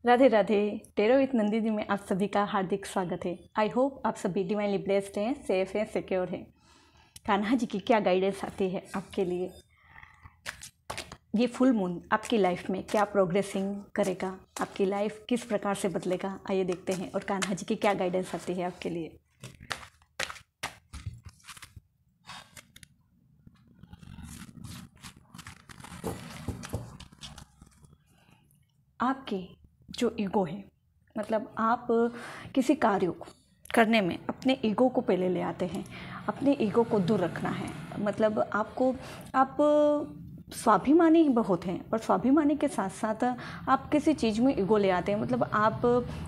Radhe Radhe. Tarot with Nandini में आप सभी का हार्दिक स्वागत है। आई होप आप सभी डिवाइनली ब्लेस्ड हैं, सेफ हैं, सिक्योर हैं। कान्हा जी की क्या गाइडेंस आती है आपके लिए? ये फुल मून आपकी लाइफ में क्या प्रोग्रेसिंग करेगा, आपकी लाइफ किस प्रकार से बदलेगा, आइए देखते हैं। और कान्हा जी की क्या गाइडेंस आती है आपके लिए। आपके जो ईगो है, मतलब आप किसी कार्य को करने में अपने ईगो को पहले ले आते हैं। अपने ईगो को दूर रखना है। मतलब आप स्वाभिमानी बहुत हैं, पर स्वाभिमानी के साथ साथ आप किसी चीज़ में ईगो ले आते हैं। मतलब आप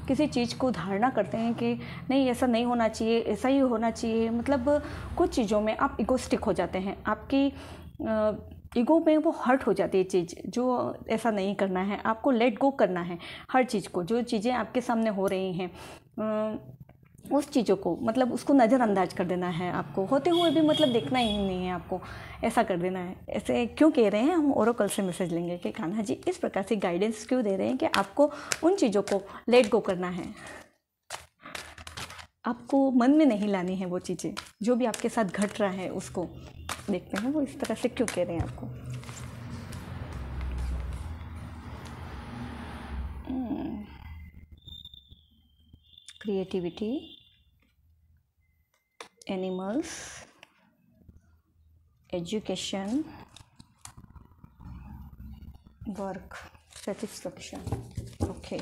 किसी चीज़ को धारणा करते हैं कि नहीं, ऐसा नहीं होना चाहिए, ऐसा ही होना चाहिए। मतलब कुछ चीज़ों में आप ईगोस्टिक हो जाते हैं। आपकी ईगो में वो हर्ट हो जाती है चीज़, जो ऐसा नहीं करना है। आपको लेट गो करना है हर चीज़ को। जो चीज़ें आपके सामने हो रही हैं उस चीज़ों को, मतलब उसको नज़रअंदाज कर देना है। आपको होते हुए भी मतलब देखना ही नहीं है, आपको ऐसा कर देना है। ऐसे क्यों कह रहे हैं, हम ओरेकल से मैसेज लेंगे कि कान्हा जी इस प्रकार से गाइडेंस क्यों दे रहे हैं कि आपको उन चीज़ों को लेट गो करना है। आपको मन में नहीं लानी है वो चीज़ें। जो भी आपके साथ घट रहा है उसको देखते हैं वो इस तरह से क्यों कह रहे हैं आपको। Creativity, animals, education, work, satisfaction. Okay,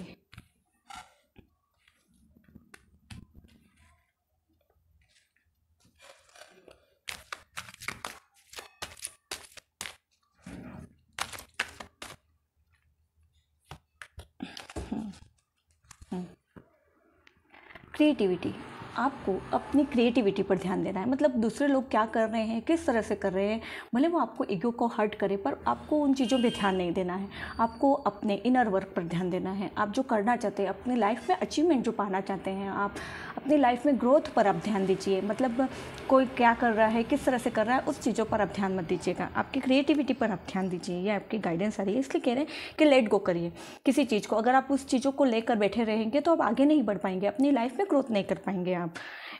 creativity. आपको अपनी क्रिएटिविटी पर ध्यान देना है। मतलब दूसरे लोग क्या कर रहे हैं, किस तरह से कर रहे हैं, भले वो आपको ईगो को हर्ट करे, पर आपको उन चीज़ों पे ध्यान नहीं देना है। आपको अपने इनर वर्क पर ध्यान देना है। आप जो करना चाहते हैं, अपनी लाइफ में अचीवमेंट जो पाना चाहते हैं, आप अपनी लाइफ में ग्रोथ पर आप ध्यान दीजिए। मतलब कोई क्या कर रहा है, किस तरह से कर रहा है, उस चीज़ों पर आप ध्यान मत दीजिएगा। आपकी क्रिएटिविटी पर आप ध्यान दीजिए। ये आपकी गाइडेंस आ रही है, इसलिए कह रहे हैं कि लेट गो करिए किसी चीज़ को। अगर आप उस चीज़ों को लेकर बैठे रहेंगे तो आप आगे नहीं बढ़ पाएंगे, अपनी लाइफ में ग्रोथ नहीं कर पाएंगे आप।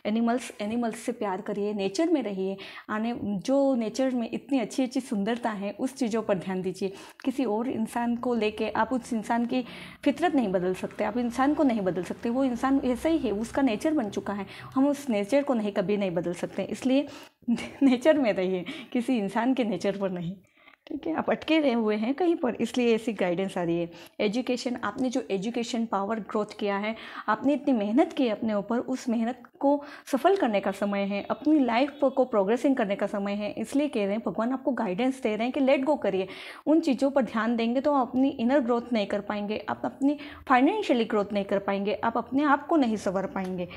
एनिमल्स से प्यार करिए, नेचर में रहिए। जो नेचर में इतनी अच्छी अच्छी सुंदरता है उस चीज़ों पर ध्यान दीजिए। किसी और इंसान को लेके आप उस इंसान की फितरत नहीं बदल सकते, आप इंसान को नहीं बदल सकते। वो इंसान ऐसा ही है, उसका नेचर बन चुका है। हम उस नेचर को नहीं, कभी नहीं बदल सकते। इसलिए नेचर में रहिए, किसी इंसान के नेचर पर नहीं। ठीक है, आप अटके रहे हुए हैं कहीं पर, इसलिए ऐसी गाइडेंस आ रही है। एजुकेशन, आपने जो एजुकेशन पावर ग्रोथ किया है, आपने इतनी मेहनत की अपने ऊपर, उस मेहनत को सफल करने का समय है, अपनी लाइफ को प्रोग्रेसिंग करने का समय है। इसलिए कह रहे हैं, भगवान आपको गाइडेंस दे रहे हैं कि लेट गो करिए। उन चीज़ों पर ध्यान देंगे तो आप अपनी इनर ग्रोथ नहीं कर पाएंगे, आप अपनी फाइनेंशियली ग्रोथ नहीं कर पाएंगे, आप अपने आप को नहीं संवर पाएंगे।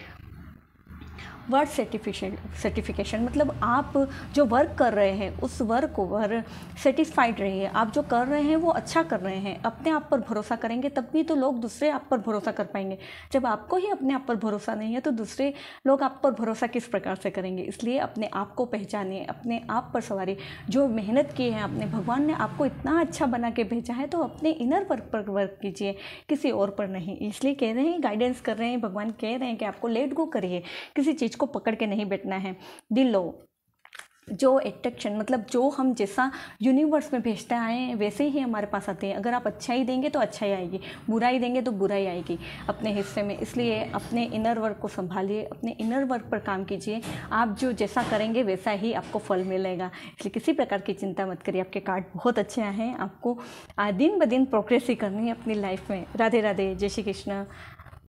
वर्क सर्टिफिकेशन, मतलब आप जो वर्क कर रहे हैं उस वर्क ओवर सेटिस्फाइड रहिए। आप जो कर रहे हैं वो अच्छा कर रहे हैं। अपने आप पर भरोसा करेंगे तभी तो लोग दूसरे आप पर भरोसा कर पाएंगे। जब आपको ही अपने आप पर भरोसा नहीं है तो दूसरे लोग आप पर भरोसा किस प्रकार से करेंगे। इसलिए अपने आप को पहचानिए, अपने आप पर सवारी। जो मेहनत की है आपने, भगवान ने आपको इतना अच्छा बना के भेजा है, तो अपने इनर वर्क पर वर्क कीजिए, किसी और पर नहीं। इसलिए कह रहे हैं, गाइडेंस कर रहे हैं, भगवान कह रहे हैं कि आपको लेट गो करिए, किसी चीज़ को पकड़ के नहीं बैठना है। दिल लो, जो अट्रैक्शन, मतलब जो हम जैसा यूनिवर्स में भेजते आए हैं वैसे ही हमारे पास आते हैं। अगर आप अच्छा ही देंगे तो अच्छा ही आएगी, बुराई देंगे तो बुराई आएगी अपने हिस्से में। इसलिए अपने इनर वर्क को संभालिए, अपने इनर वर्क पर काम कीजिए। आप जो जैसा करेंगे वैसा ही आपको फल मिलेगा। इसलिए किसी प्रकार की चिंता मत करिए। आपके कार्ड बहुत अच्छे आए हैं, आपको दिन ब दिन प्रोग्रेस ही करनी है अपनी लाइफ में। राधे राधे, जय श्री कृष्ण।